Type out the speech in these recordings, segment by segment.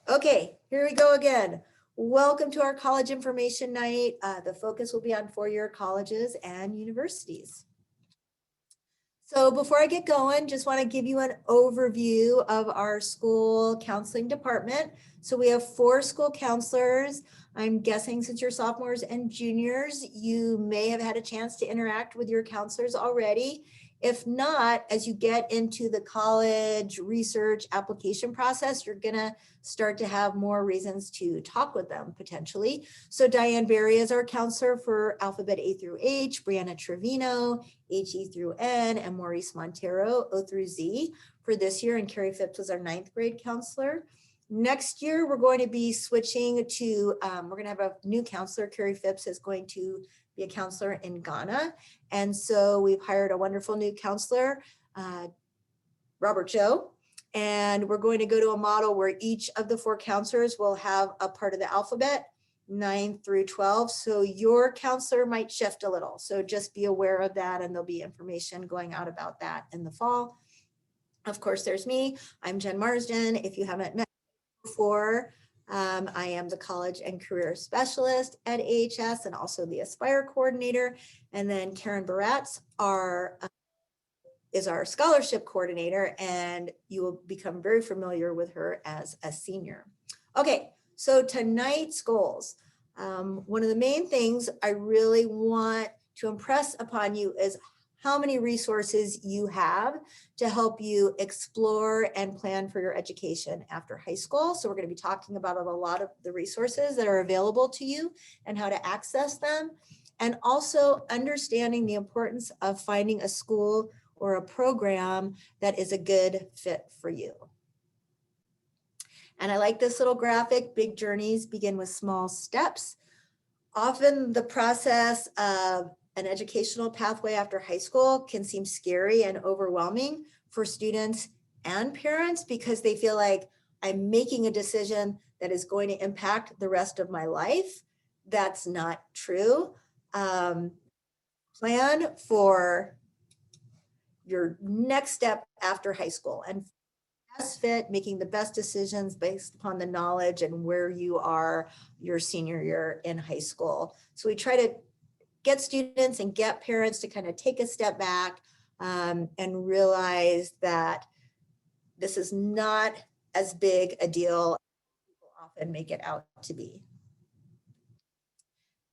Okay, here we go again. Welcome to our college information night. The focus will be on four-year colleges and universities. So before I get going, just want to give you an overview of our school counseling department. So we have 4 school counselors. I'm guessing since you're sophomores and juniors, you may have had a chance to interact with your counselors already. If not, as you get into the college research application process, you're gonna start to have more reasons to talk with them potentially. So Diane Berry is our counselor for alphabet A through H, Brianna Trevino, H-E through N, and Maurice Montero, O through Z for this year, and Carrie Phipps was our 9th grade counselor. Next year, we're going to be switching to, we're gonna have a new counselor. Carrie Phipps is going to be a counselor in Ghana. And so we've hired a wonderful new counselor, Robert Joe. And we're going to go to a model where each of the 4 counselors will have a part of the alphabet, 9 through 12. So your counselor might shift a little. So just be aware of that, and there'll be information going out about that in the fall. Of course, there's me. I'm Jen Marsden. If you haven't met me before, I am the college and career specialist at AHS and also the Aspire coordinator. And then Karen Baratz is our scholarship coordinator, and you will become very familiar with her as a senior. Okay, so tonight's goals. One of the main things I really want to impress upon you is how many resources you have to help you explore and plan for your education after high school. So we're going to be talking about a lot of the resources that are available to you and how to access them, and also understanding the importance of finding a school or a program that is a good fit for you. And I like this little graphic. Big journeys begin with small steps. Often the process of an educational pathway after high school can seem scary and overwhelming for students and parents because they feel like I'm making a decision that is going to impact the rest of my life. That's not true. Plan for your next step after high school and best fit, making the best decisions based upon the knowledge and where you are your senior year in high school. So we try to get students and get parents to kind of take a step back and realize that this is not as big a deal as people often make it out to be.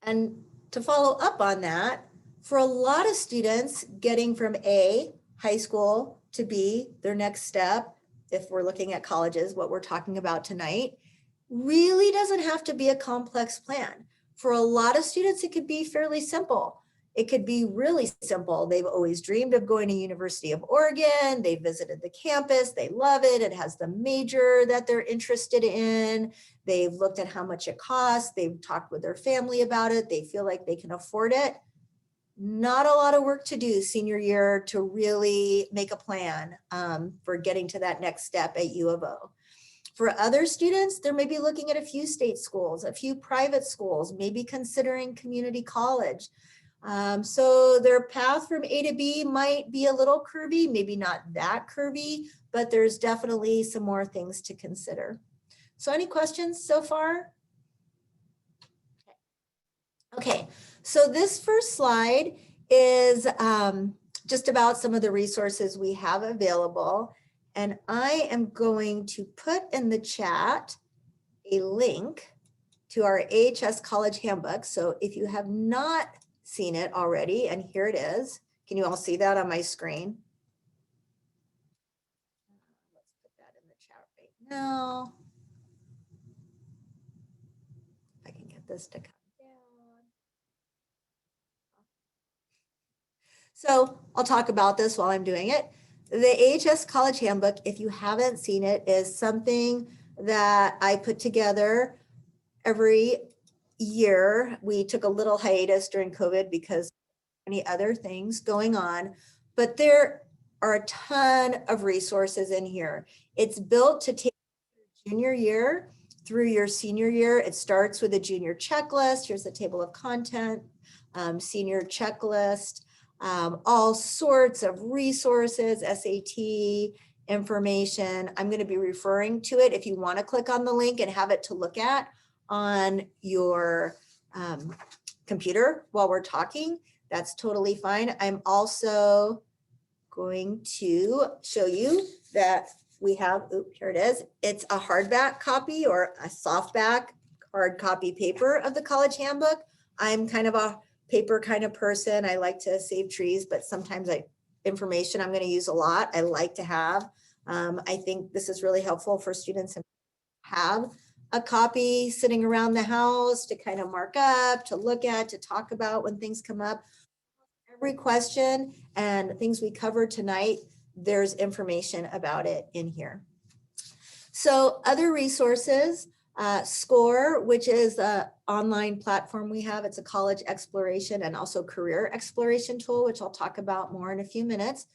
And to follow up on that, for a lot of students, getting from A, high school, to B, their next step, if we're looking at colleges, what we're talking about tonight, really doesn't have to be a complex plan. For a lot of students, it could be fairly simple. It could be really simple. They've always dreamed of going to University of Oregon. They visited the campus. They love it. It has the major that they're interested in. They've looked at how much it costs. They've talked with their family about it. They feel like they can afford it. Not a lot of work to do senior year to really make a plan for getting to that next step at U of O. For other students, they're maybe looking at a few state schools, a few private schools, maybe considering community college. So their path from A to B might be a little curvy, maybe not that curvy, but there's definitely some more things to consider. So any questions so far? Okay, so this first slide is just about some of the resources we have available. And I am going to put in the chat a link to our AHS College Handbook. So if you have not seen it already, and here it is, can you all see that on my screen? Let's put that in the chat right now. If I can get this to come down. So I'll talk about this while I'm doing it. The AHS College Handbook, if you haven't seen it, is something that I put together every year. We took a little hiatus during COVID because many other things going on, but there are a ton of resources in here. It's built to take your junior year through your senior year. It starts with a junior checklist. Here's the table of content, senior checklist, all sorts of resources, SAT, information. I'm going to be referring to it if you want to click on the link and have it to look at on your computer while we're talking. That's totally fine. I'm also going to show you that we have, here it is. It's a hardback copy or a softback hard copy paper of the College Handbook. I'm kind of a paper kind of person. I like to save trees, but sometimes information I'm going to use a lot. I like to have. I think this is really helpful for students to have a copy sitting around the house to kind of mark up, to look at, to talk about when things come up. Every question and things we covered tonight, there's information about it in here. So other resources, SCORE, which is the online platform we have. It's a college exploration and also career exploration tool, which I'll talk about more in a few minutes.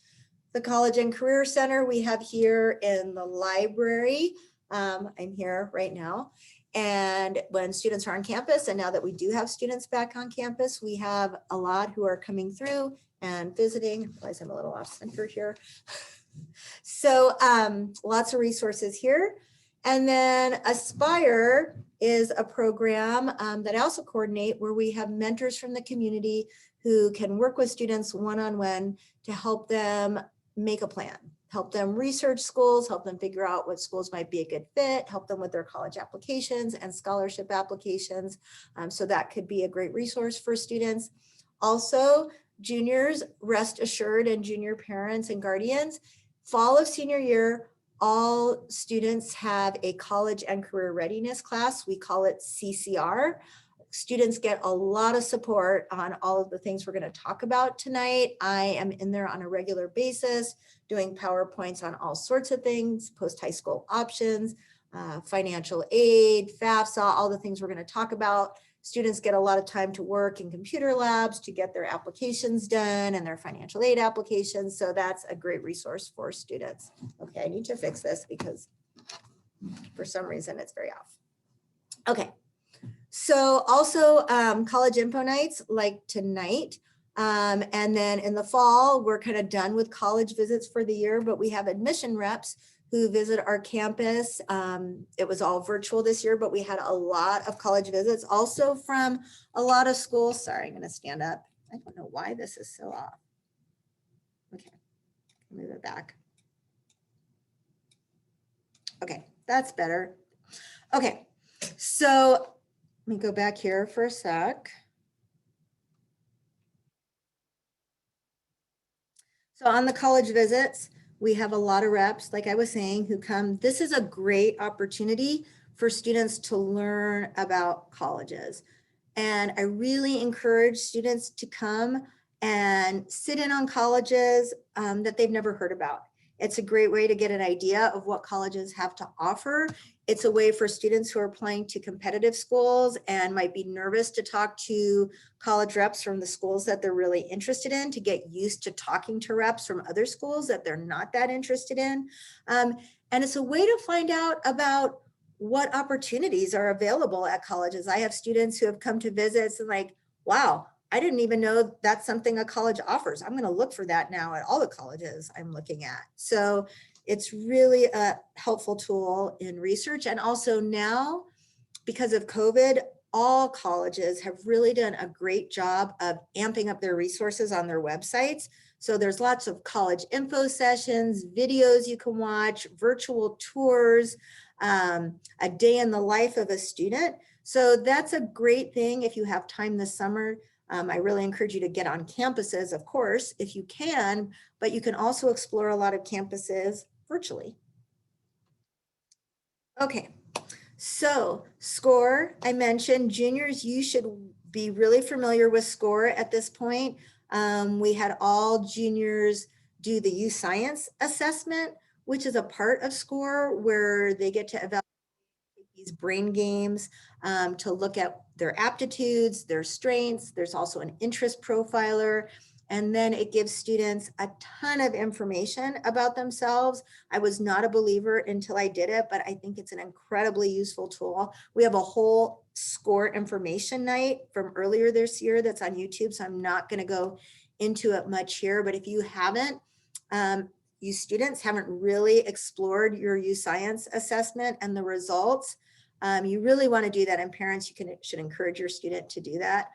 The College and Career Center we have here in the library. I'm here right now. And when students are on campus, and now that we do have students back on campus, we have a lot who are coming through and visiting. I realize I'm a little off center here. So lots of resources here. And then Aspire is a program that I also coordinate where we have mentors from the community who can work with students one-on-one to help them make a plan, help them research schools, help them figure out what schools might be a good fit, help them with their college applications and scholarship applications. So that could be a great resource for students. Also, juniors, rest assured, and junior parents and guardians, fall of senior year, all students have a college and career readiness class. We call it CCR. Students get a lot of support on all of the things we're going to talk about tonight. I am in there on a regular basis, doing PowerPoints on all sorts of things, post-high school options, financial aid, FAFSA, all the things we're going to talk about. Students get a lot of time to work in computer labs to get their applications done and their financial aid applications. So that's a great resource for students. Okay, I need to fix this because for some reason it's very off. Okay, so also college info nights like tonight. And then in the fall, we're kind of done with college visits for the year, but we have admission reps who visit our campus. It was all virtual this year, but we had a lot of college visits also from a lot of schools. Sorry, I'm going to stand up. I don't know why this is so off. Okay, move it back. Okay, that's better. Okay, so let me go back here for a sec. So on the college visits, we have a lot of reps, like I was saying, who come. This is a great opportunity for students to learn about colleges. And I really encourage students to come and sit in on colleges that they've never heard about. It's a great way to get an idea of what colleges have to offer. It's a way for students who are applying to competitive schools and might be nervous to talk to college reps from the schools that they're really interested in, to get used to talking to reps from other schools that they're not that interested in. And it's a way to find out about what opportunities are available at colleges. I have students who have come to visits and like, wow, I didn't even know that's something a college offers. I'm going to look for that now at all the colleges I'm looking at. So it's really a helpful tool in research. And also now, because of COVID, all colleges have really done a great job of amping up their resources on their websites. So there's lots of college info sessions, videos you can watch, virtual tours, a day in the life of a student. So that's a great thing if you have time this summer. I really encourage you to get on campuses, of course, if you can, but you can also explore a lot of campuses virtually. Okay, so SCORE, I mentioned juniors, you should be really familiar with SCORE at this point. We had all juniors do the youth science assessment, which is a part of SCORE where they get to evaluate these brain games to look at their aptitudes, their strengths. There's also an interest profiler. And then it gives students a ton of information about themselves. I was not a believer until I did it, but I think it's an incredibly useful tool. We have a whole SCORE information night from earlier this year that's on YouTube, so I'm not going to go into it much here, but if you haven't, you students haven't really explored your U-Science assessment and the results, you really want to do that, and parents, should encourage your student to do that.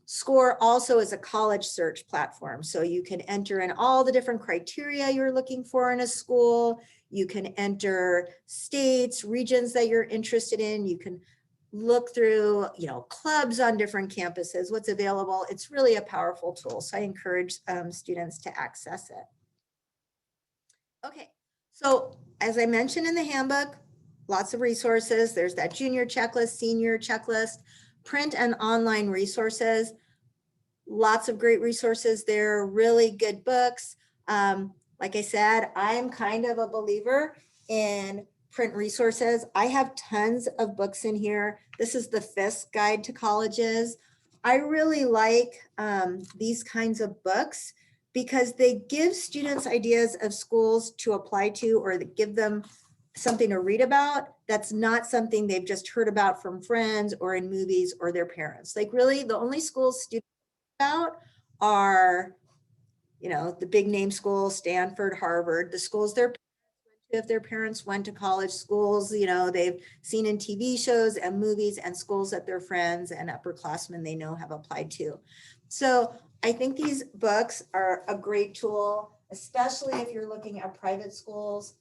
SCORE also is a college search platform, so you can enter in all the different criteria you're looking for in a school. You can enter states, regions that you're interested in. You can look through, clubs on different campuses, what's available. It's really a powerful tool, so I encourage students to access it. Okay, so as I mentioned in the handbook, lots of resources. There's that junior checklist, senior checklist, print and online resources. Lots of great resources there, really good books. Like I said, I'm kind of a believer in print resources. I have tons of books in here. This is the FISC Guide to Colleges. I really like these kinds of books because they give students ideas of schools to apply to, or that give them something to read about that's not something they've just heard about from friends or in movies or their parents. Like, really, the only schools students about are, the big name schools, Stanford, Harvard, the schools if their parents went to college, schools, they've seen in TV shows and movies, and schools that their friends and upperclassmen they know have applied to. So I think these books are a great tool, especially if you're looking at private schools.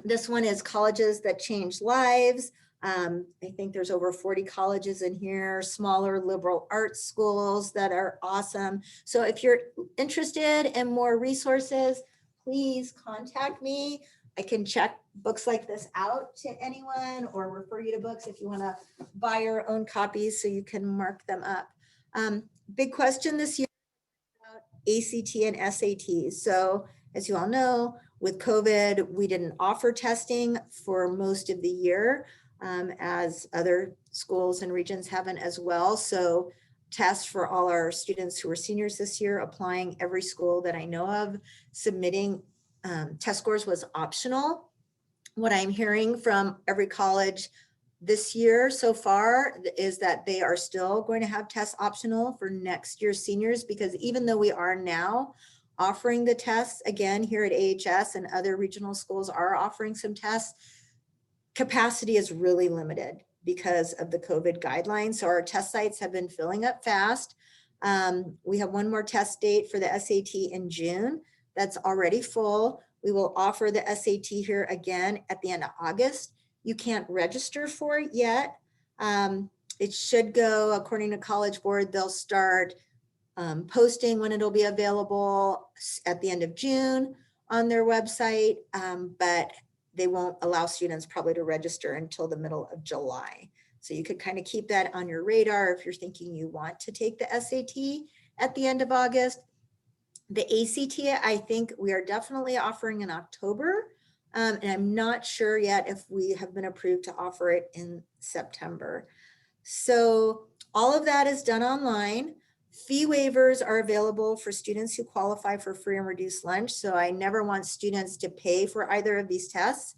This one is Colleges That Change Lives. I think there's over 40 colleges in here, smaller liberal arts schools that are awesome. So if you're interested in more resources, please contact me. I can check books like this out to anyone, or refer you to books if you want to buy your own copies so you can mark them up. Big question this year about ACT and SATs. So as you all know, with COVID, we didn't offer testing for most of the year, as other schools and regions haven't as well. So tests for all our students who are seniors this year, applying, every school that I know of submitting test scores was optional. What I'm hearing from every college this year so far is that they are still going to have tests optional for next year's seniors, because even though we are now offering the tests again here at AHS, and other regional schools are offering some tests, capacity is really limited because of the COVID guidelines. So our test sites have been filling up fast. We have one more test date for the SAT in June. That's already full. We will offer the SAT here again at the end of August. You can't register for it yet. It should go, according to College Board, they'll start posting when it'll be available at the end of June on their website, but they won't allow students probably to register until the middle of July. So you could kind of keep that on your radar if you're thinking you want to take the SAT at the end of August. The ACT, I think we are definitely offering in October, and I'm not sure yet if we have been approved to offer it in September. So all of that is done online. Fee waivers are available for students who qualify for free and reduced lunch. So I never want students to pay for either of these tests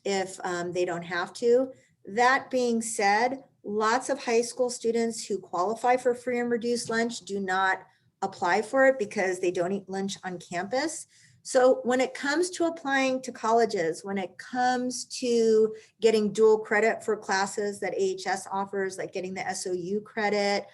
if they don't have to. That being said, lots of high school students who qualify for free and reduced lunch do not apply for it because they don't eat lunch on campus. So when it comes to applying to colleges, when it comes to getting dual credit for classes that AHS offers, like getting the SOU credit,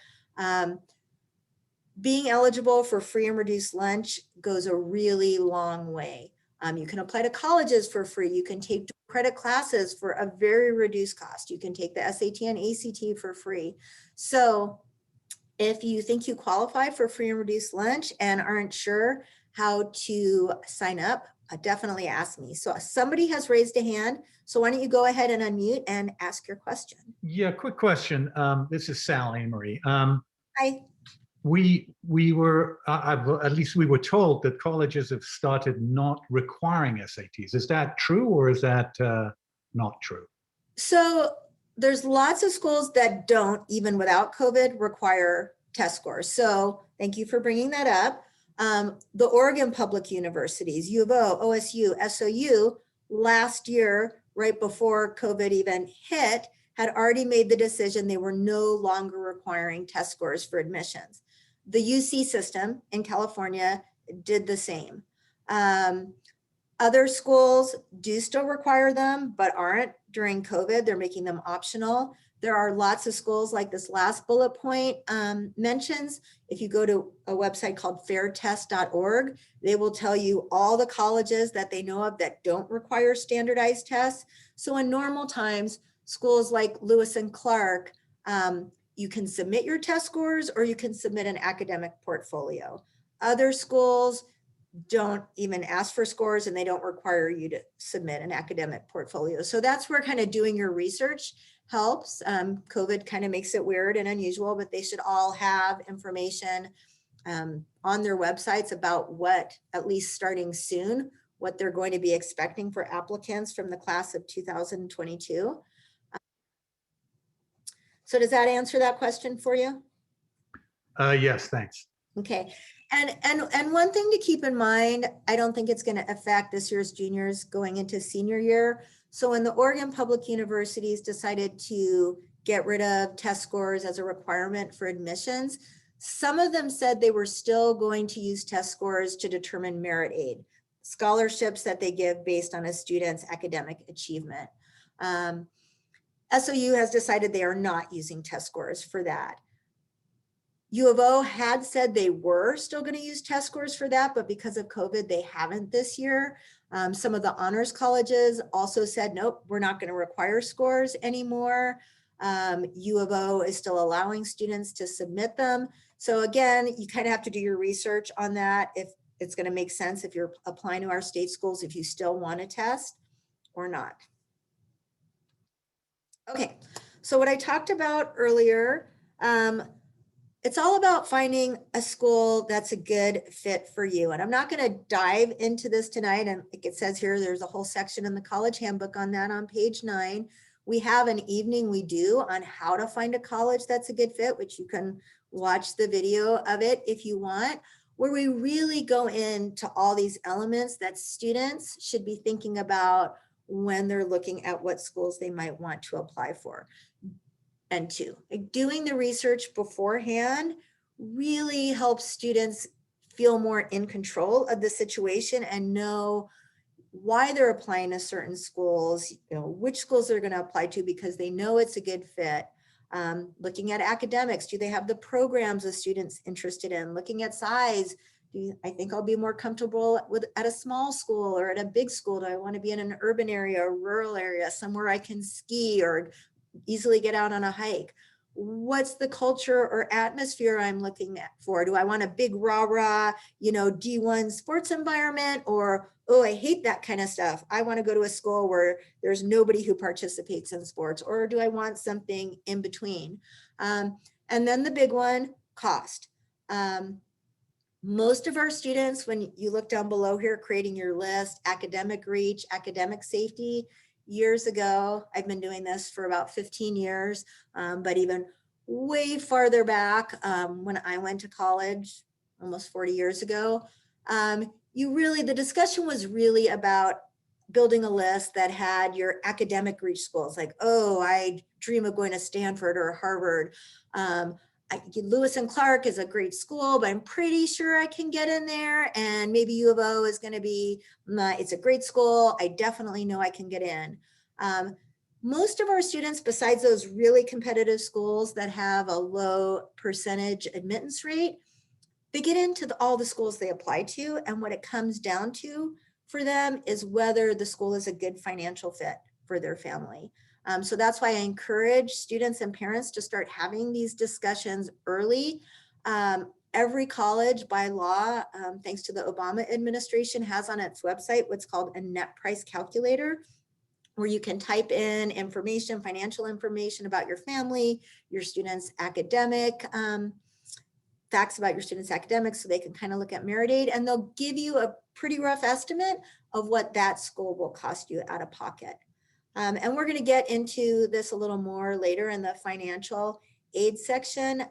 being eligible for free and reduced lunch goes a really long way. You can apply to colleges for free. You can take dual credit classes for a very reduced cost. You can take the SAT and ACT for free. So if you think you qualify for free and reduced lunch and aren't sure how to sign up, definitely ask me. So somebody has raised a hand. So why don't you go ahead and unmute and ask your question? Yeah, quick question. This is Sal Amory. Hi. We were, at least we were told that colleges have started not requiring SATs. Is that true, or is that not true? So there's lots of schools that don't, even without COVID, require test scores. So thank you for bringing that up. The Oregon public universities, U of O, OSU, SOU, last year, right before COVID even hit, had already made the decision they were no longer requiring test scores for admissions. The UC system in California did the same. Other schools do still require them, but aren't during COVID. They're making them optional. There are lots of schools like this last bullet point mentions. If you go to a website called fairtest.org, they will tell you all the colleges that they know of that don't require standardized tests. So in normal times, schools like Lewis and Clark, you can submit your test scores or you can submit an academic portfolio. Other schools don't even ask for scores and they don't require you to submit an academic portfolio. So that's where kind of doing your research helps. COVID kind of makes it weird and unusual, but they should all have information on their websites about what, at least starting soon, what they're going to be expecting for applicants from the class of 2022. So does that answer that question for you? Yes, thanks. Okay, and one thing to keep in mind, I don't think it's going to affect this year's juniors going into senior year. So when the Oregon Public Universities decided to get rid of test scores as a requirement for admissions, some of them said they were still going to use test scores to determine merit aid, scholarships that they give based on a student's academic achievement. SOU has decided they are not using test scores for that. U of O had said they were still going to use test scores for that, but because of COVID, they haven't this year. Some of the honors colleges also said, nope, we're not going to require scores anymore. U of O is still allowing students to submit them. So again, you kind of have to do your research on that if it's going to make sense if you're applying to our state schools, if you still want to test or not. Okay, so what I talked about earlier, it's all about finding a school that's a good fit for you. And I'm not going to dive into this tonight. And like it says here, there's a whole section in the college handbook on that on page 9. We have an evening we do on how to find a college that's a good fit, which you can watch the video of it if you want, where we really go into all these elements that students should be thinking about when they're looking at what schools they might want to apply for. And 2, doing the research beforehand really helps students feel more in control of the situation and know why they're applying to certain schools, which schools they're going to apply to because they know it's a good fit. Looking at academics, do they have the programs the students interested in? Looking at size, I think I'll be more comfortable at a small school or at a big school. Do I want to be in an urban area, a rural area, somewhere I can ski or easily get out on a hike? What's the culture or atmosphere I'm looking for? Do I want a big rah-rah, D1 sports environment, or, oh, I hate that kind of stuff, I want to go to a school where there's nobody who participates in sports, or do I want something in between? And then the big one, cost. Most of our students, when you look down below here, creating your list, academic reach, academic safety, years ago, I've been doing this for about 15 years, but even way farther back when I went to college almost 40 years ago, the discussion was really about building a list that had your academic reach schools, like, oh, I dream of going to Stanford or Harvard. Lewis and Clark is a great school, but I'm pretty sure I can get in there. And maybe U of O is going to be, it's a great school, I definitely know I can get in. Most of our students, besides those really competitive schools that have a low percentage admittance rate, they get into all the schools they apply to. And what it comes down to for them is whether the school is a good financial fit for their family. So that's why I encourage students and parents to start having these discussions early. Every college by law, thanks to the Obama administration, has on its website what's called a net price calculator, where you can type in information, financial information about your family, your students' academic, facts about your students' academics, so they can kind of look at merit aid, and they'll give you a pretty rough estimate of what that school will cost you out of pocket. And we're going to get into this a little more later in the financial aid section.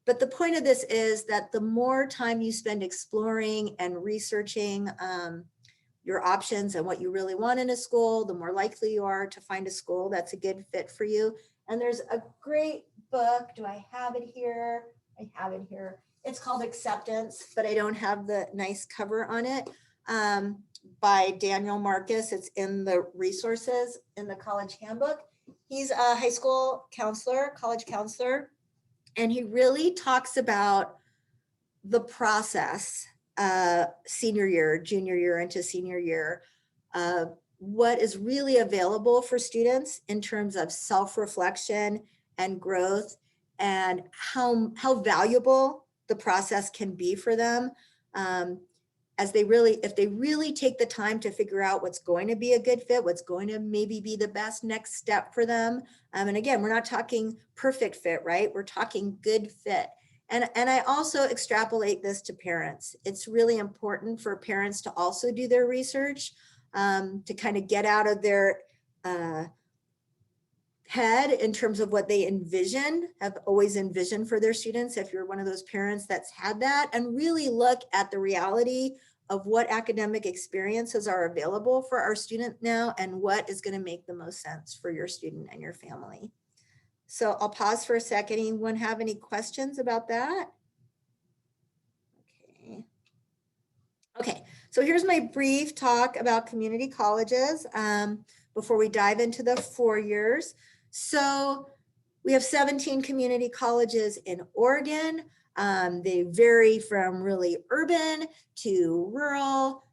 But the point of this is that the more time you spend exploring and researching your options and what you really want in a school, the more likely you are to find a school that's a good fit for you. And there's a great book. Do I have it here? I have it here. It's called Acceptance, but I don't have the nice cover on it. by Daniel Marcus. It's in the resources in the college handbook. He's a high school counselor, college counselor, and he really talks about the process, senior year, junior year into senior year, what is really available for students in terms of self-reflection and growth, and how valuable the process can be for them, as they really, if they really take the time to figure out what's going to be a good fit, what's going to maybe be the best next step for them. And again, we're not talking perfect fit, right? We're talking good fit. And I also extrapolate this to parents. It's really important for parents to also do their research, to kind of get out of their head in terms of what they have always envisioned for their students, if you're one of those parents that's had that, and really look at the reality of what academic experiences are available for our student now and what is going to make the most sense for your student and your family. So I'll pause for a second. Anyone have any questions about that? Okay. Okay, so here's my brief talk about community colleges before we dive into the 4 years. So we have 17 community colleges in Oregon. They vary from really urban to rural.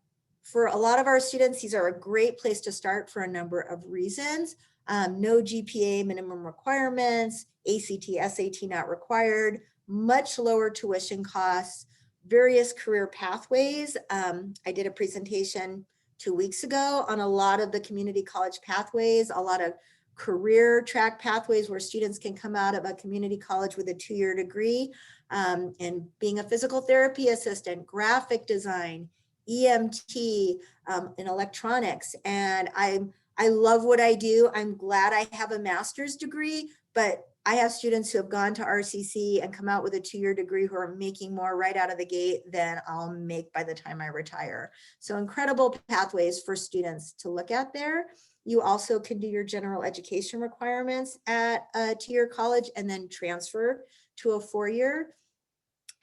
For a lot of our students, these are a great place to start for a number of reasons. No GPA minimum requirements, ACT, SAT not required, much lower tuition costs, various career pathways. I did a presentation 2 weeks ago on a lot of the community college pathways, a lot of career track pathways where students can come out of a community college with a 2-year degree, and being a physical therapy assistant, graphic design, EMT, in electronics. And I love what I do. I'm glad I have a master's degree, but I have students who have gone to RCC and come out with a 2-year degree who are making more right out of the gate than I'll make by the time I retire. So incredible pathways for students to look at there. You also can do your general education requirements at a 2-year college and then transfer to a 4-year.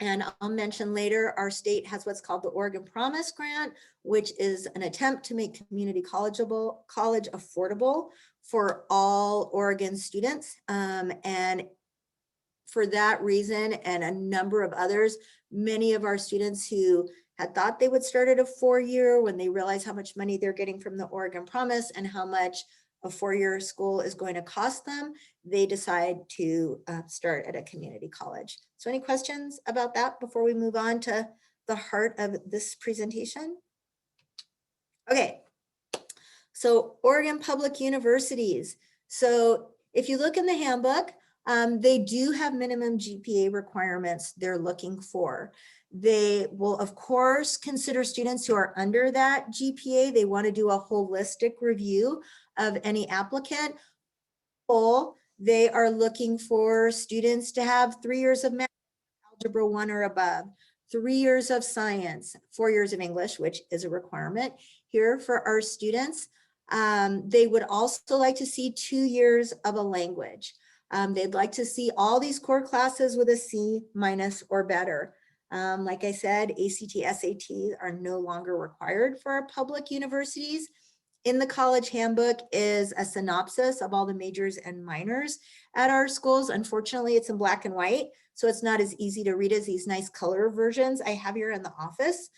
And I'll mention later, our state has what's called the Oregon Promise Grant, which is an attempt to make community college affordable for all Oregon students. And for that reason and a number of others, many of our students who had thought they would start at a 4-year, when they realize how much money they're getting from the Oregon Promise and how much a 4-year school is going to cost them, they decide to start at a community college. So any questions about that before we move on to the heart of this presentation? Okay, so Oregon Public Universities. So if you look in the handbook, they do have minimum GPA requirements they're looking for. They will, of course, consider students who are under that GPA. They want to do a holistic review of any applicant. They are looking for students to have 3 years of math, algebra 1 or above, 3 years of science, 4 years of English, which is a requirement here for our students. They would also like to see 2 years of a language. They'd like to see all these core classes with a C- or better. Like I said, ACT, SAT are no longer required for our public universities. In the college handbook is a synopsis of all the majors and minors at our schools. Unfortunately, it's in black and white, so it's not as easy to read as these nice color versions I have here in the office.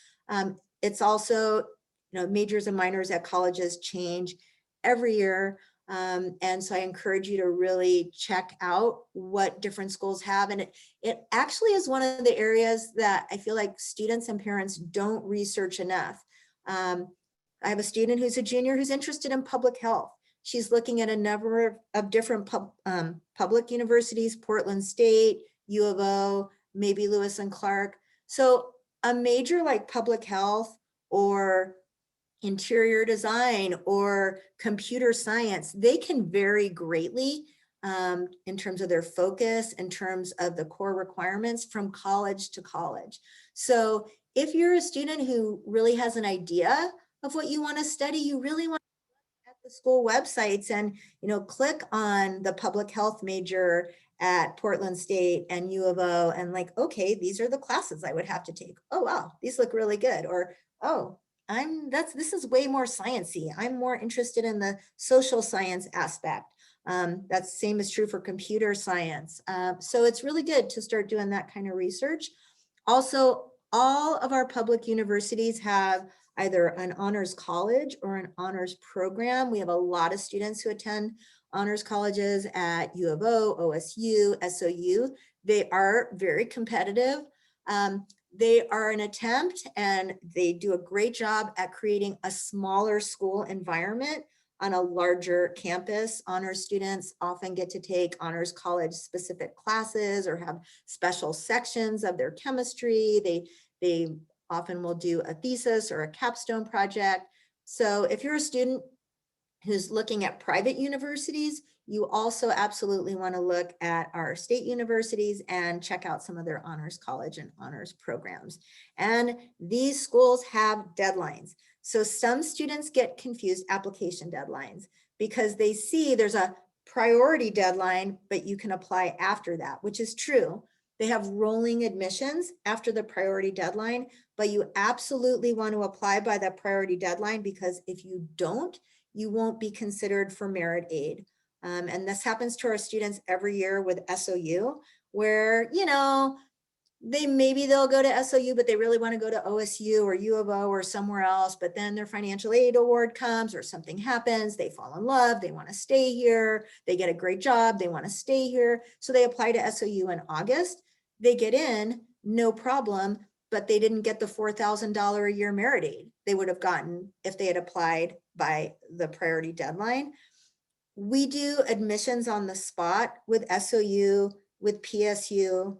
It's also, majors and minors at colleges change every year. And so I encourage you to really check out what different schools have. And it actually is one of the areas that I feel like students and parents don't research enough. I have a student who's a junior who's interested in public health. She's looking at a number of different public universities, Portland State, U of O, maybe Lewis and Clark. So a major like public health or interior design or computer science, they can vary greatly in terms of their focus, in terms of the core requirements from college to college. So if you're a student who really has an idea of what you want to study, you really want to look at the school websites and click on the public health major at Portland State and U of O and okay, these are the classes I would have to take. Oh wow, these look really good. Or oh, this is way more sciencey. I'm more interested in the social science aspect. That's same is true for computer science. So it's really good to start doing that kind of research. Also, all of our public universities have either an honors college or an honors program. We have a lot of students who attend honors colleges at U of O, OSU, SOU. They are very competitive. They are an attempt, and they do a great job at creating a smaller school environment on a larger campus. Honors students often get to take honors college specific classes or have special sections of their chemistry. They often will do a thesis or a capstone project. So if you're a student who's looking at private universities, you also absolutely want to look at our state universities and check out some of their honors college and honors programs. And these schools have deadlines. So some students get confused, application deadlines, because they see there's a priority deadline, but you can apply after that, which is true. They have rolling admissions after the priority deadline, but you absolutely want to apply by the priority deadline, because if you don't, you won't be considered for merit aid. And this happens to our students every year with SOU, where, you know, maybe they'll go to SOU, but they really want to go to OSU or U of O or somewhere else, but then their financial aid award comes or something happens, they fall in love, they want to stay here, they get a great job, they want to stay here. So they apply to SOU in August, they get in, no problem, but they didn't get the $4,000 a year merit aid they would have gotten if they had applied by the priority deadline. We do admissions on the spot with SOU, with PSU,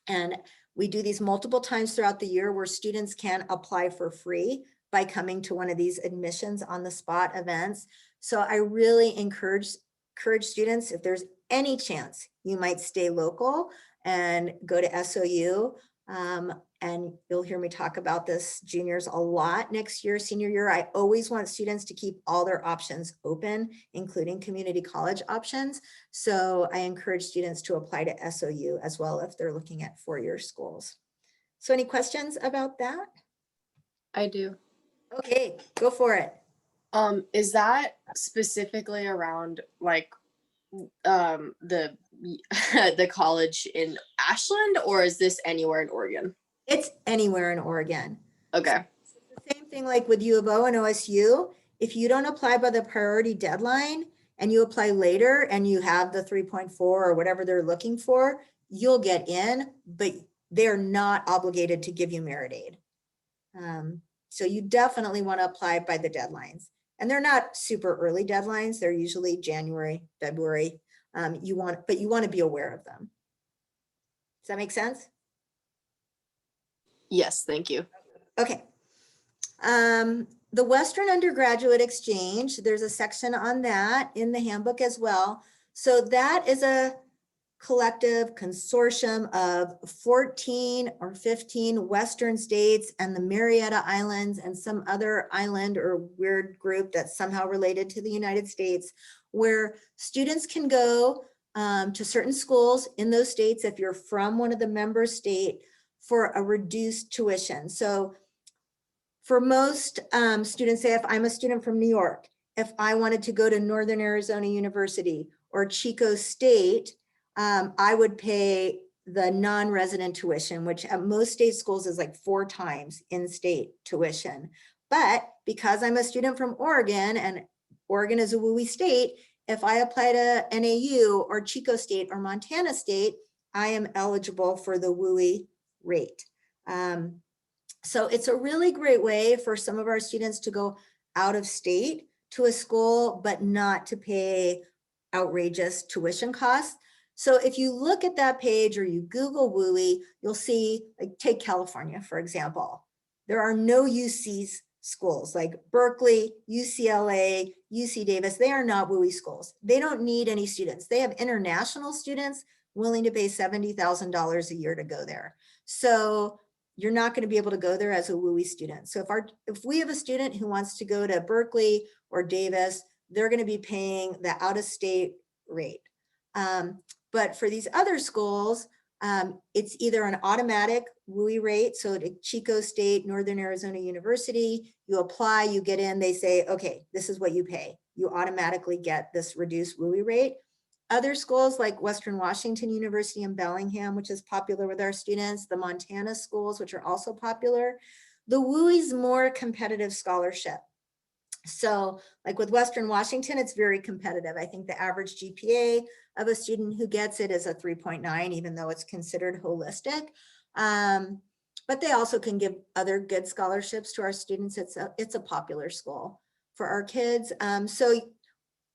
and we do these multiple times throughout the year where students can apply for free by coming to one of these admissions on the spot events. So I really encourage students, if there's any chance you might stay local and go to SOU. And you'll hear me talk about this, juniors, a lot next year, senior year. I always want students to keep all their options open, including community college options. So I encourage students to apply to SOU as well if they're looking at four-year schools. So any questions about that? I do. Okay, go for it. Is that specifically around like the the college in Ashland, or is this anywhere in Oregon? It's anywhere in Oregon. Okay. So it's the same thing like with U of O and OSU. If you don't apply by the priority deadline and you apply later and you have the 3.4 or whatever they're looking for, you'll get in, but they're not obligated to give you merit aid. So you definitely want to apply by the deadlines. And they're not super early deadlines. They're usually January, February. But you want to be aware of them. Does that make sense? Yes, thank you. Okay. The Western Undergraduate Exchange, there's a section on that in the handbook as well. So that is a collective consortium of 14 or 15 Western states and the Marietta Islands and some other island or weird group that's somehow related to the United States, where students can go to certain schools in those states if you're from one of the member state for a reduced tuition. So for most students, say if I'm a student from New York, if I wanted to go to Northern Arizona University or Chico State, I would pay the non-resident tuition, which at most state schools is like 4 times in-state tuition. But because I'm a student from Oregon and Oregon is a WUI state, if I apply to NAU or Chico State or Montana State, I am eligible for the WUI rate. So it's a really great way for some of our students to go out of state to a school, but not to pay outrageous tuition costs. So if you look at that page or you Google WUI, you'll see, like take California, for example. There are no UC schools like Berkeley, UCLA, UC Davis. They are not WUI schools. They don't need any students. They have international students willing to pay $70,000 a year to go there. So you're not going to be able to go there as a WUI student. So if we have a student who wants to go to Berkeley or Davis, they're going to be paying the out-of-state rate. But for these other schools, It's either an automatic WUI rate, so at Chico State, Northern Arizona University, you apply, you get in, they say, okay, this is what you pay. You automatically get this reduced WUI rate. Other schools like Western Washington University in Bellingham, which is popular with our students, the Montana schools, which are also popular, the WUI's more competitive scholarship. So like with Western Washington, it's very competitive. I think the average GPA of a student who gets it is a 3.9, even though it's considered holistic. But they also can give other good scholarships to our students. It's a popular school for our kids. So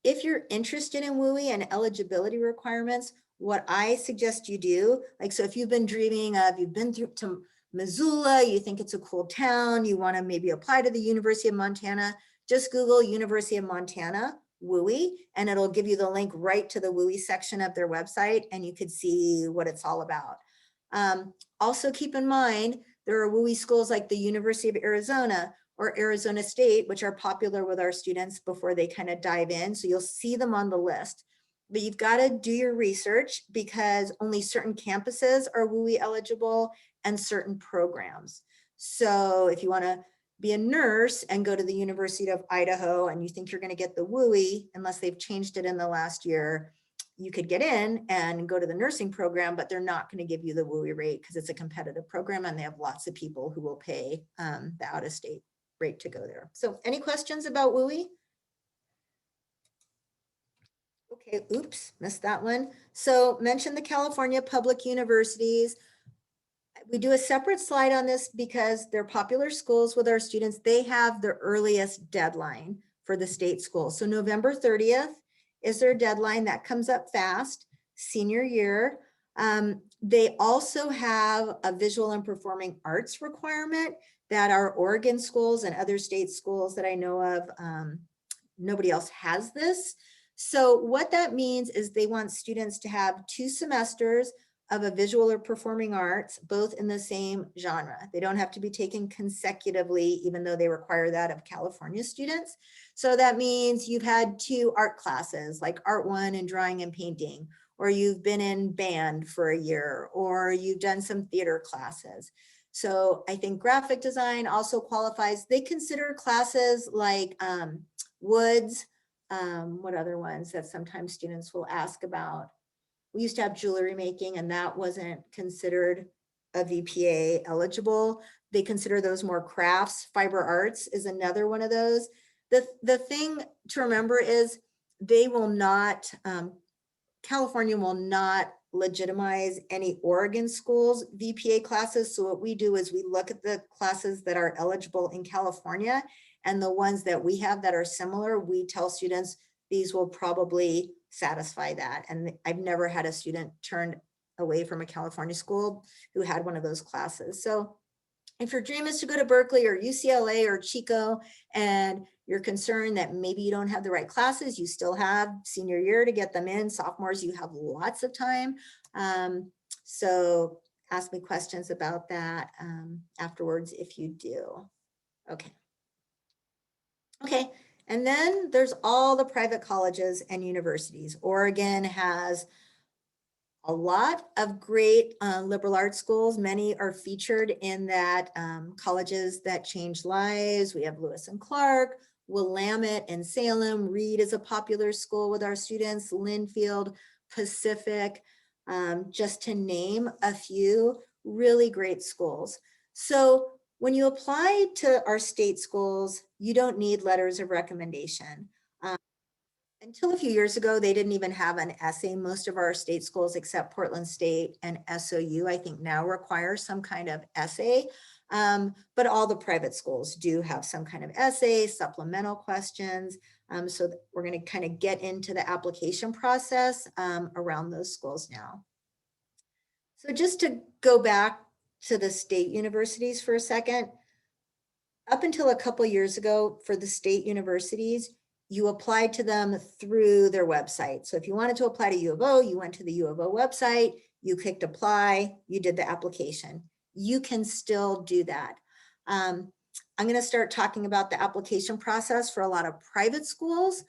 if you're interested in WUI and eligibility requirements, what I suggest you do, like, so if you've been dreaming of, you've been through to Missoula, you think it's a cool town, you want to maybe apply to the University of Montana, just Google University of Montana WUI, and it'll give you the link right to the WUI section of their website, and you could see what it's all about. Also keep in mind, there are WUI schools like the University of Arizona or Arizona State, which are popular with our students before they kind of dive in. So you'll see them on the list, but you've got to do your research because only certain campuses are WUI eligible and certain programs. So if you want to be a nurse and go to the University of Idaho and you think you're going to get the WUI, unless they've changed it in the last year, you could get in and go to the nursing program, but they're not going to give you the WUI rate because it's a competitive program and they have lots of people who will pay the out-of-state rate to go there. So any questions about WUI? Okay, oops, missed that one. So mention the California public universities. We do a separate slide on this because they're popular schools with our students. They have the earliest deadline for the state schools. So November 30th is their deadline. That comes up fast, senior year. They also have a visual and performing arts requirement that our Oregon schools and other state schools that I know of, nobody else has this. So what that means is they want students to have 2 semesters of a visual or performing arts, both in the same genre. They don't have to be taken consecutively, even though they require that of California students. So that means you've had 2 art classes, like Art 1 and drawing and painting, or you've been in band for a year, or you've done some theater classes. So I think graphic design also qualifies. They consider classes like woods, what other ones that sometimes students will ask about. We used to have jewelry making and that wasn't considered a VPA eligible. They consider those more crafts. Fiber arts is another one of those. The thing to remember is they will not, California will not legitimize any Oregon schools VPA classes. So what we do is we look at the classes that are eligible in California and the ones that we have that are similar, we tell students these will probably satisfy that. And I've never had a student turned away from a California school who had one of those classes. So if your dream is to go to Berkeley or UCLA or Chico and you're concerned that maybe you don't have the right classes, you still have senior year to get them in. Sophomores, you have lots of time. So ask me questions about that afterwards if you do. Okay. Okay, and then there's all the private colleges and universities. Oregon has a lot of great liberal arts schools. Many are featured in that colleges that change lives. We have Lewis and Clark, Willamette and Salem. Reed is a popular school with our students, Linfield, Pacific, just to name a few really great schools. So when you apply to our state schools, you don't need letters of recommendation. Until a few years ago, they didn't even have an essay. Most of our state schools, except Portland State and SOU, I think now require some kind of essay. But all the private schools do have some kind of essay, supplemental questions. So we're going to kind of get into the application process around those schools now. So just to go back to the state universities for a second, up until a couple years ago for the state universities, you applied to them through their website. So if you wanted to apply to U of O, you went to the U of O website, you clicked apply, you did the application. You can still do that. I'm going to start talking about the application process for a lot of private schools,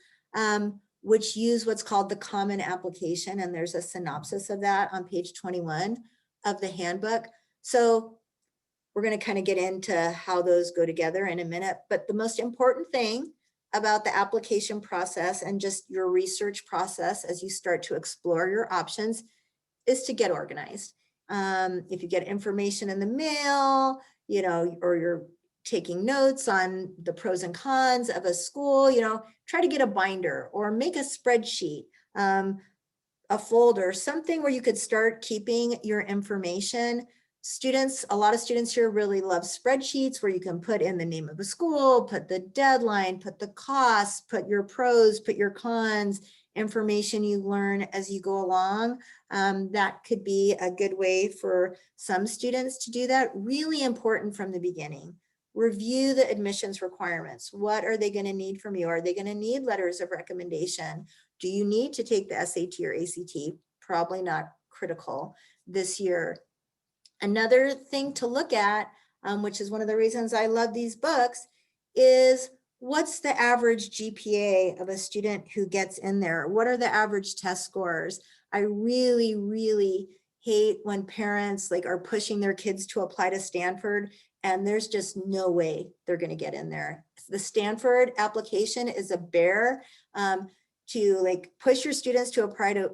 which use what's called the common application. And there's a synopsis of that on page 21. of the handbook. So we're going to kind of get into how those go together in a minute. But the most important thing about the application process and just your research process as you start to explore your options is to get organized. If you get information in the mail, you know, or you're taking notes on the pros and cons of a school, you know, try to get a binder or make a spreadsheet, a folder, something where you could start keeping your information. Students, a lot of students here really love spreadsheets where you can put in the name of a school, put the deadline, put the costs, put your pros, put your cons, information you learn as you go along. That could be a good way for some students to do that. Really important from the beginning. Review the admissions requirements. What are they going to need from you? Are they going to need letters of recommendation? Do you need to take the SAT or ACT? Probably not critical this year. Another thing to look at, which is one of the reasons I love these books, is what's the average GPA of a student who gets in there? What are the average test scores? I really, really hate when parents like are pushing their kids to apply to Stanford and there's just no way they're going to get in there. The Stanford application is a bear. To like push your students to apply to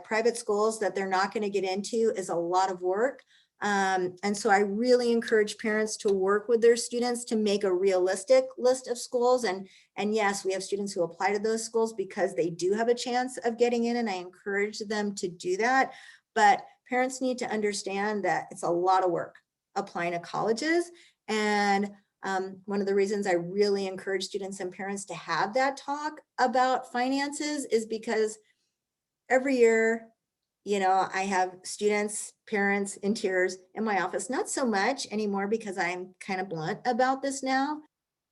private schools that they're not going to get into is a lot of work. And so I really encourage parents to work with their students to make a realistic list of schools. And yes, we have students who apply to those schools because they do have a chance of getting in, and I encourage them to do that. But parents need to understand that it's a lot of work applying to colleges. And one of the reasons I really encourage students and parents to have that talk about finances is because every year, you know, I have students, parents in tears in my office, not so much anymore because I'm kind of blunt about this now,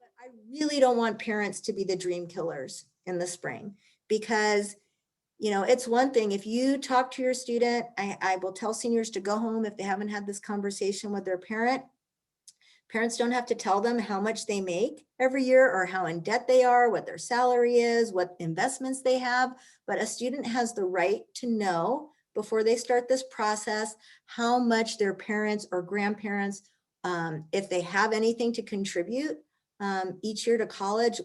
but I really don't want parents to be the dream killers in the spring because, you know, it's one thing if you talk to your student, I will tell seniors to go home if they haven't had this conversation with their parent. Parents don't have to tell them how much they make every year or how in debt they are, what their salary is, what investments they have, but a student has the right to know before they start this process how much their parents or grandparents, if they have anything to contribute each year to college,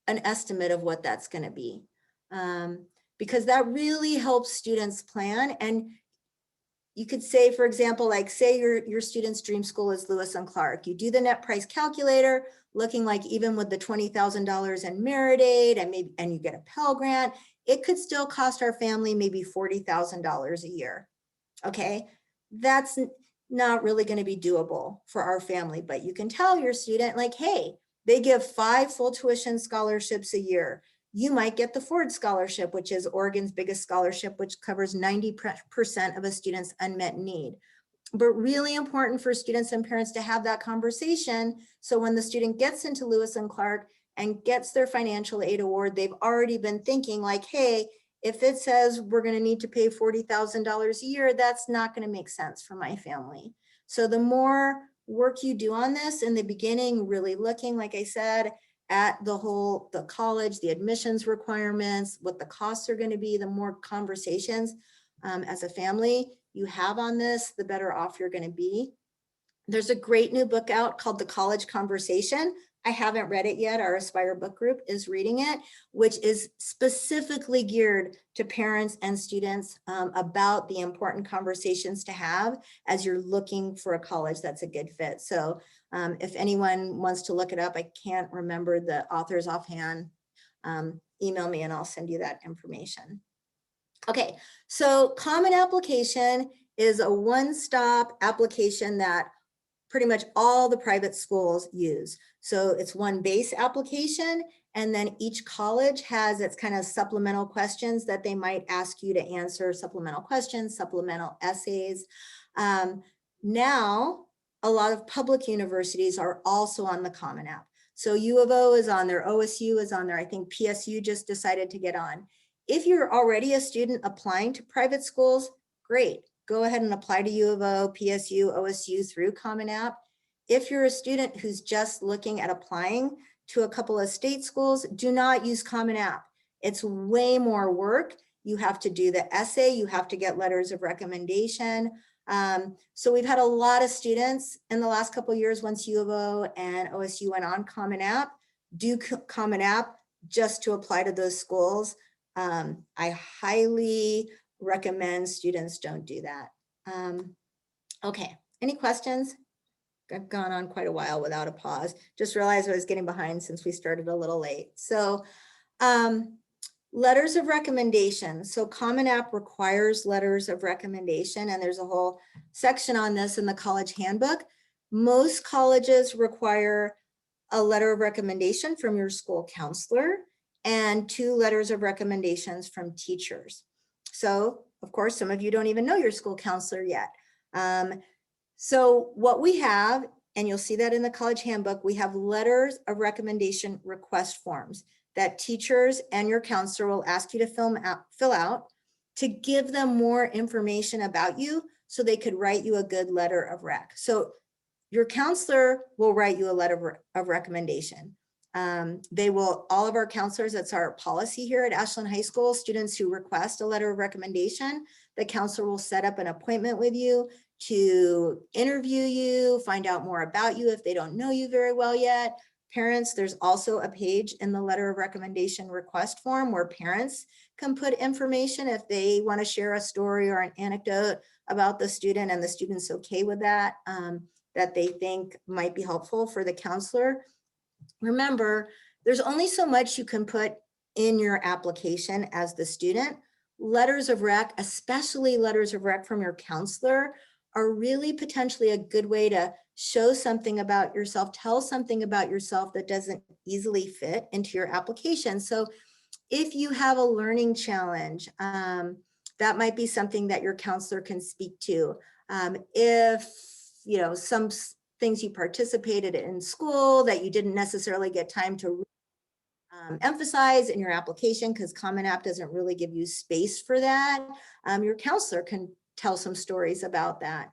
an estimate of what that's going to be. Because that really helps students plan. And you could say, for example, like say your student's dream school is Lewis and Clark. You do the net price calculator, looking like even with the $20,000 in merit aid and you get a Pell Grant, it could still cost our family maybe $40,000 a year. Okay, that's not really going to be doable for our family, but you can tell your student like, hey, they give 5 full tuition scholarships a year. You might get the Ford Scholarship, which is Oregon's biggest scholarship, which covers 90% of a student's unmet need. But really important for students and parents to have that conversation. So when the student gets into Lewis and Clark and gets their financial aid award, they've already been thinking like, hey, if it says we're going to need to pay $40,000 a year, that's not going to make sense for my family. So the more work you do on this in the beginning, really looking, like I said, at the college, the admissions requirements, what the costs are going to be, the more conversations as a family you have on this, the better off you're going to be. There's a great new book out called The College Conversation. I haven't read it yet. Our Aspire book group is reading it, which is specifically geared to parents and students about the important conversations to have as you're looking for a college that's a good fit. So if anyone wants to look it up, I can't remember the authors offhand, email me and I'll send you that information. Okay, so Common Application is a one-stop application that pretty much all the private schools use. So it's one base application, and then each college has its kind of supplemental questions that they might ask you to answer, supplemental questions, supplemental essays. Now, a lot of public universities are also on the Common App. So U of O is on there, OSU is on there, I think PSU just decided to get on. If you're already a student applying to private schools, great. Go ahead and apply to U of O, PSU, OSU through Common App. If you're a student who's just looking at applying to a couple of state schools, do not use Common App. It's way more work. You have to do the essay, you have to get letters of recommendation. So we've had a lot of students in the last couple of years, once U of O and OSU went on Common App, do Common App just to apply to those schools. I highly recommend students don't do that. Okay, any questions? I've gone on quite a while without a pause. Just realized I was getting behind since we started a little late. So letters of recommendation. So Common App requires letters of recommendation, and there's a whole section on this in the College Handbook. Most colleges require a letter of recommendation from your school counselor and 2 letters of recommendations from teachers. So of course, some of you don't even know your school counselor yet. So what we have, and you'll see that in the College Handbook, we have letters of recommendation request forms that teachers and your counselor will ask you to fill out to give them more information about you so they could write you a good letter of rec. So your counselor will write you a letter of recommendation. All of our counselors, that's our policy here at Ashland High School, students who request a letter of recommendation, the counselor will set up an appointment with you to interview you, find out more about you if they don't know you very well yet. Parents, there's also a page in the letter of recommendation request form where parents can put information if they want to share a story or an anecdote about the student and the student's okay with that, that they think might be helpful for the counselor. Remember, there's only so much you can put in your application as the student. Letters of rec, especially letters of rec from your counselor, are really potentially a good way to show something about yourself, tell something about yourself that doesn't easily fit into your application. So if you have a learning challenge, that might be something that your counselor can speak to. If, you know, some things you participated in school that you didn't necessarily get time to emphasize in your application because Common App doesn't really give you space for that, your counselor can tell some stories about that.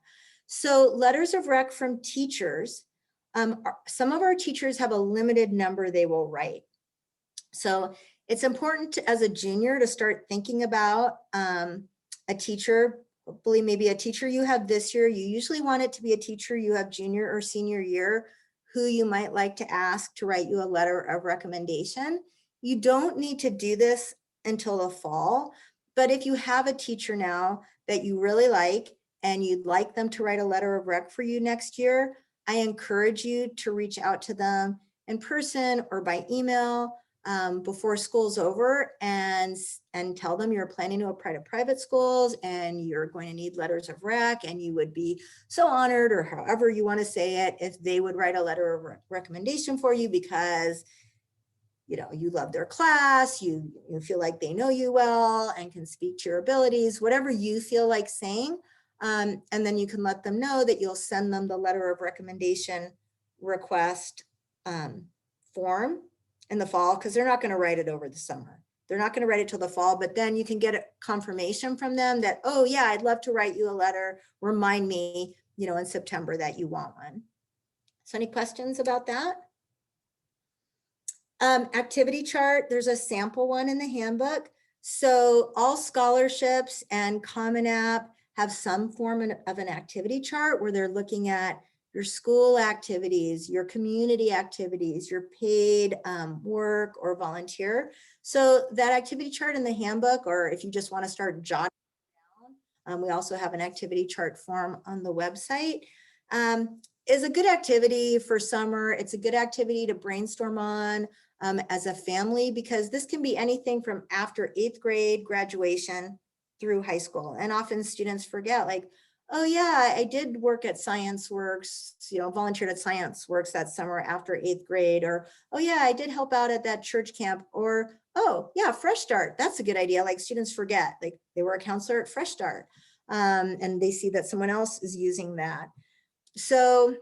So letters of rec from teachers, some of our teachers have a limited number they will write. So it's important to, as a junior, to start thinking about a teacher, hopefully maybe a teacher you have this year. You usually want it to be a teacher you have junior or senior year who you might like to ask to write you a letter of recommendation. You don't need to do this until the fall, but if you have a teacher now that you really like and you'd like them to write a letter of rec for you next year, I encourage you to reach out to them in person or by email before school's over and tell them you're planning to apply to private schools and you're going to need letters of rec, and you would be so honored, or however you want to say it, if they would write a letter of recommendation for you because you know you love their class, you feel like they know you well and can speak to your abilities, whatever you feel like saying. And then you can let them know that you'll send them the letter of recommendation request form in the fall, because they're not going to write it over the summer. They're not going to write it till the fall, but then you can get a confirmation from them that, oh yeah, I'd love to write you a letter. Remind me, you know, in September that you want one. So any questions about that? Activity chart, there's a sample one in the handbook. So all scholarships and Common App have some form of an activity chart where they're looking at your school activities, your community activities, your paid work or volunteer. So that activity chart in the handbook, or if you just want to start jotting down, we also have an activity chart form on the website, is a good activity for summer. It's a good activity to brainstorm on as a family, because this can be anything from after 8th grade graduation through high school. And often students forget, like, oh yeah, I did work at Science Works, you know, volunteered at Science Works that summer after 8th grade, or, oh yeah, I did help out at that church camp, or, oh yeah, Fresh Start, that's a good idea. Like students forget, like they were a counselor at Fresh Start, and they see that someone else is using that. So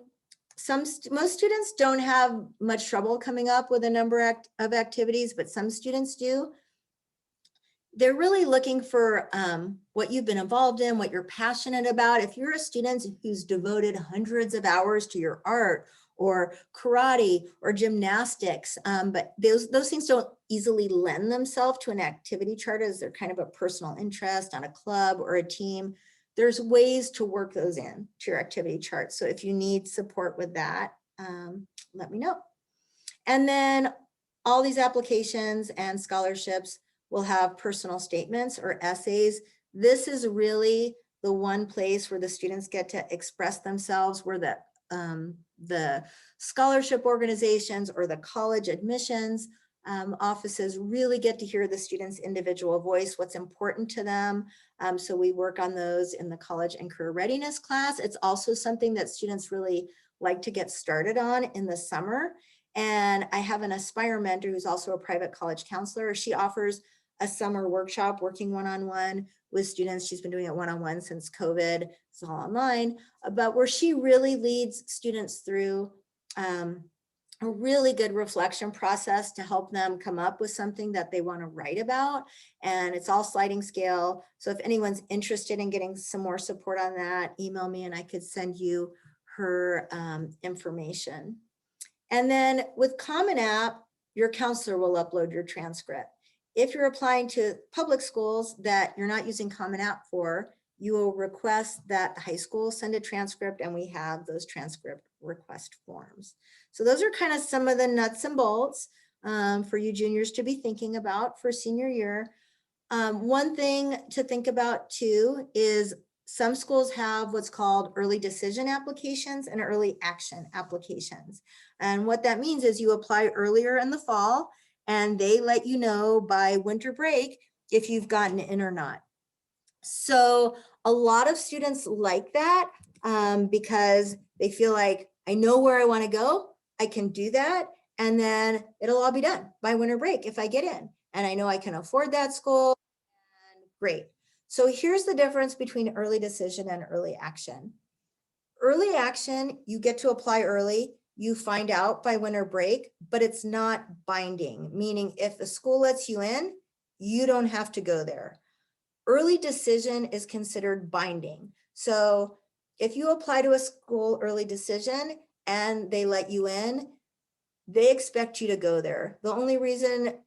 most students don't have much trouble coming up with a number of activities, but some students do. They're really looking for what you've been involved in, what you're passionate about. If you're a student who's devoted hundreds of hours to your art or karate or gymnastics, but those things don't easily lend themselves to an activity chart as they're kind of a personal interest on a club or a team. there's ways to work those in to your activity chart. So if you need support with that, let me know. And then all these applications and scholarships will have personal statements or essays. This is really the one place where the students get to express themselves, where the scholarship organizations or the college admissions offices really get to hear the students' individual voice, what's important to them. So we work on those in the college and career readiness class. It's also something that students really like to get started on in the summer. And I have an Aspire mentor who's also a private college counselor. She offers a summer workshop working one-on-one with students. She's been doing it one-on-one since COVID. It's all online, but where she really leads students through a really good reflection process to help them come up with something that they want to write about. And it's all sliding scale. So if anyone's interested in getting some more support on that, email me and I could send you her information. And then with Common App, your counselor will upload your transcript. If you're applying to public schools that you're not using Common App for, you will request that the high school send a transcript, and we have those transcript request forms. So those are kind of some of the nuts and bolts for you juniors to be thinking about for senior year. One thing to think about too is some schools have what's called early decision applications and early action applications. And what that means is you apply earlier in the fall and they let you know by winter break if you've gotten in or not. So a lot of students like that because they feel like, I know where I want to go, I can do that, and then it'll all be done by winter break if I get in. And I know I can afford that school, and great. So here's the difference between early decision and early action. Early action, you get to apply early, you find out by winter break, but it's not binding, meaning if the school lets you in, you don't have to go there. Early decision is considered binding. So if you apply to a school early decision and they let you in, they expect you to go there. The only reason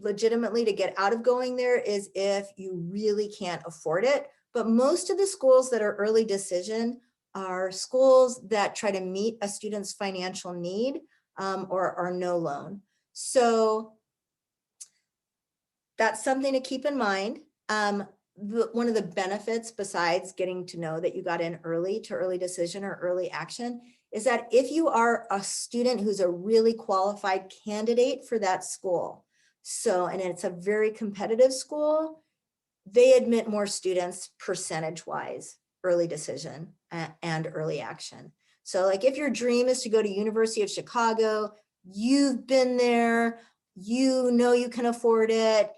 legitimately to get out of going there is if you really can't afford it. But most of the schools that are early decision are schools that try to meet a student's financial need or are no loan. So that's something to keep in mind. One of the benefits besides getting to know that you got in early to early decision or early action is that if you are a student who's a really qualified candidate for that school, so, and it's a very competitive school, they admit more students percentage-wise, early decision and early action. So like if your dream is to go to University of Chicago, you've been there, you know you can afford it,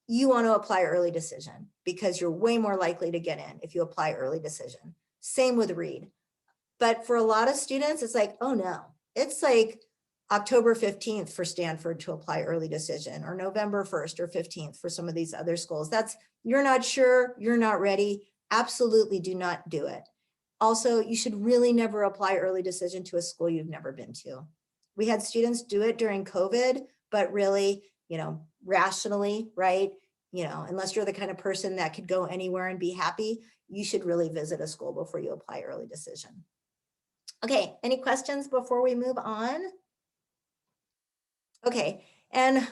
you want to apply early decision because you're way more likely to get in if you apply early decision. Same with Reed. But for a lot of students, it's like, oh no, it's like October 15th for Stanford to apply early decision, or November 1st or 15th for some of these other schools. That's, you're not sure, you're not ready, absolutely do not do it. Also, you should really never apply early decision to a school you've never been to. We had students do it during COVID, but really, you know, rationally, right? You know, unless you're the kind of person that could go anywhere and be happy, you should really visit a school before you apply early decision. Okay, any questions before we move on? Okay, and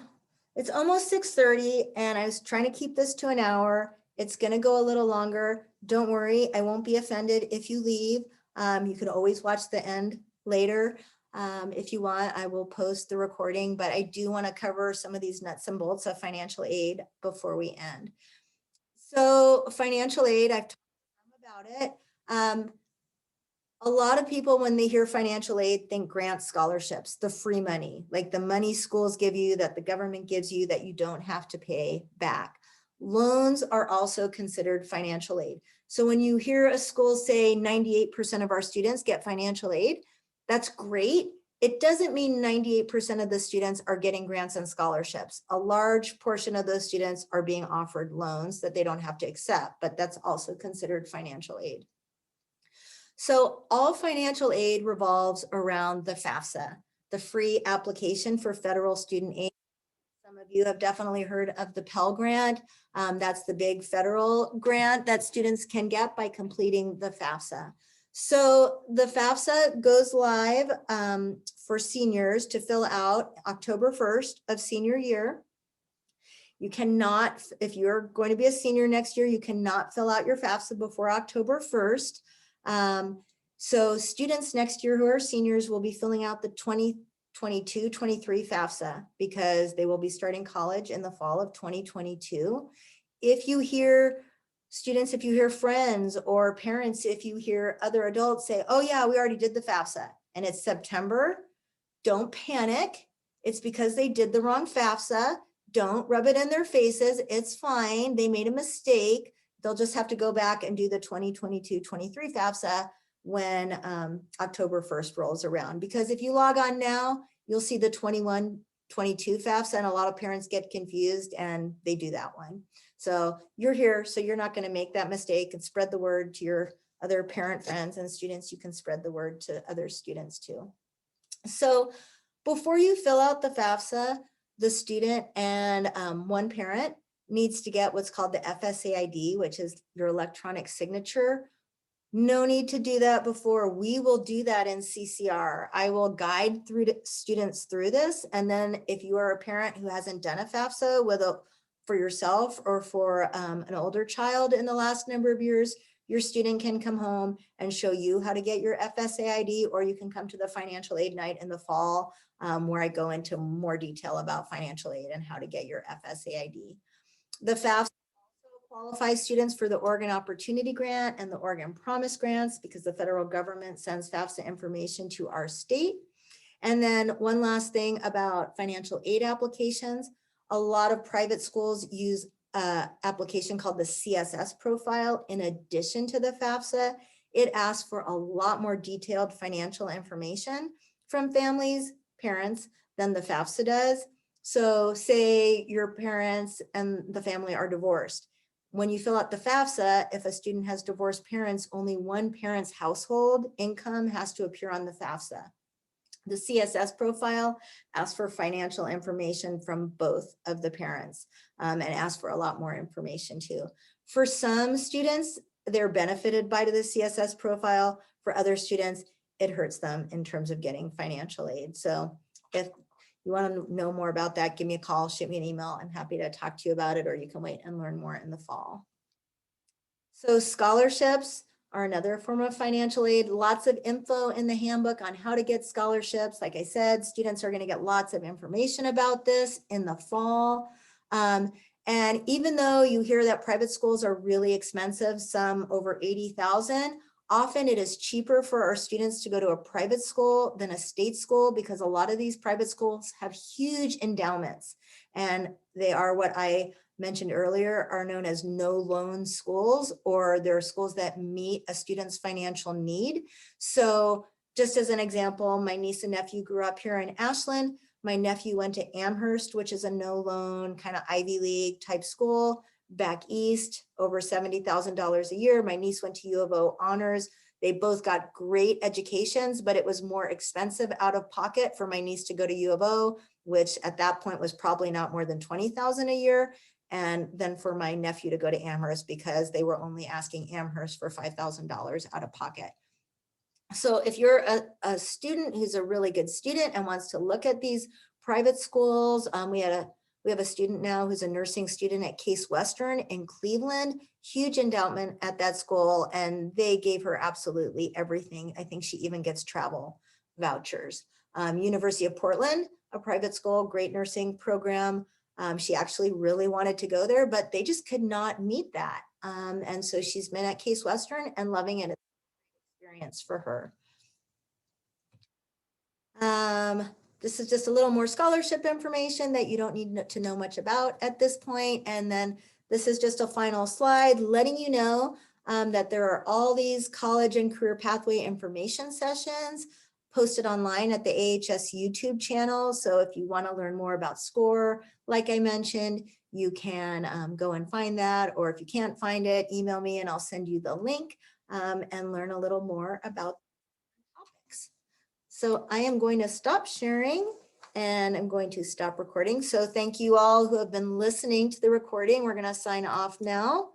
it's almost 6:30 and I was trying to keep this to an hour. It's gonna go a little longer. Don't worry, I won't be offended if you leave. You can always watch the end later. If you want, I will post the recording, but I do want to cover some of these nuts and bolts of financial aid before we end. So financial aid, I've talked about it. A lot of people, when they hear financial aid, think grants, scholarships, the free money, like the money schools give you that the government gives you that you don't have to pay back. Loans are also considered financial aid. So when you hear a school say 98% of our students get financial aid, that's great. It doesn't mean 98% of the students are getting grants and scholarships. A large portion of those students are being offered loans that they don't have to accept, but that's also considered financial aid. So all financial aid revolves around the FAFSA, the free application for federal student aid. Some of you have definitely heard of the Pell Grant. That's the big federal grant that students can get by completing the FAFSA. So the FAFSA goes live for seniors to fill out October 1st of senior year. You cannot, if you're going to be a senior next year, you cannot fill out your FAFSA before October 1st. So students next year who are seniors will be filling out the 2022-23 FAFSA because they will be starting college in the fall of 2022. If you hear students, if you hear friends or parents, if you hear other adults say, oh yeah, we already did the FAFSA and it's September, don't panic. It's because they did the wrong FAFSA. Don't rub it in their faces. It's fine. They made a mistake. They'll just have to go back and do the 2022-23 FAFSA when October 1st rolls around. Because if you log on now, you'll see the 21-22 FAFSA, and a lot of parents get confused and they do that one. So you're here, so you're not going to make that mistake, and spread the word to your other parent friends and students. You can spread the word to other students too. So before you fill out the FAFSA, the student and one parent needs to get what's called the FSA ID, which is your electronic signature. No need to do that before. We will do that in CCR. I will guide students through this. And then if you are a parent who hasn't done a FAFSA for yourself or for an older child in the last number of years, your student can come home and show you how to get your FSA ID, or you can come to the financial aid night in the fall where I go into more detail about financial aid and how to get your FSA ID. The FAFSA also qualifies students for the Oregon Opportunity Grant and the Oregon Promise Grants because the federal government sends FAFSA information to our state. And then one last thing about financial aid applications. A lot of private schools use an application called the CSS profile. In addition to the FAFSA, it asks for a lot more detailed financial information from families, parents, than the FAFSA does. So say your parents and the family are divorced. When you fill out the FAFSA, if a student has divorced parents, only one parent's household income has to appear on the FAFSA. The CSS profile asks for financial information from both of the parents and asks for a lot more information too. For some students, they're benefited by the CSS profile. For other students, it hurts them in terms of getting financial aid. So if you want to know more about that, give me a call, shoot me an email. I'm happy to talk to you about it, or you can wait and learn more in the fall. So scholarships are another form of financial aid. Lots of info in the handbook on how to get scholarships. Like I said, students are going to get lots of information about this in the fall. And even though you hear that private schools are really expensive, some over $80,000, often it is cheaper for our students to go to a private school than a state school because a lot of these private schools have huge endowments. And they are what I mentioned earlier are known as no loan schools, or they're schools that meet a student's financial need. So just as an example, my niece and nephew grew up here in Ashland. My nephew went to Amherst, which is a no loan kind of Ivy League type school back east, over $70,000 a year. My niece went to U of O honors. They both got great educations, but it was more expensive out of pocket for my niece to go to U of O, which at that point was probably not more than $20,000 a year. And then for my nephew to go to Amherst because they were only asking Amherst for $5,000 out of pocket. So if you're a student who's a really good student and wants to look at these private schools, we have a student now who's a nursing student at Case Western in Cleveland, huge endowment at that school, and they gave her absolutely everything. I think she even gets travel vouchers. University of Portland, a private school, great nursing program. She actually really wanted to go there, but they just could not meet that. And so she's been at Case Western and loving it. It's a great experience for her. This is just a little more scholarship information that you don't need to know much about at this point. And then this is just a final slide letting you know that there are all these college and career pathway information sessions posted online at the AHS YouTube channel. So if you want to learn more about SCORE, like I mentioned, you can go and find that. Or if you can't find it, email me and I'll send you the link and learn a little more about topics. So I am going to stop sharing And I'm going to stop recording. So thank you all who have been listening to the recording. We're going to sign off now.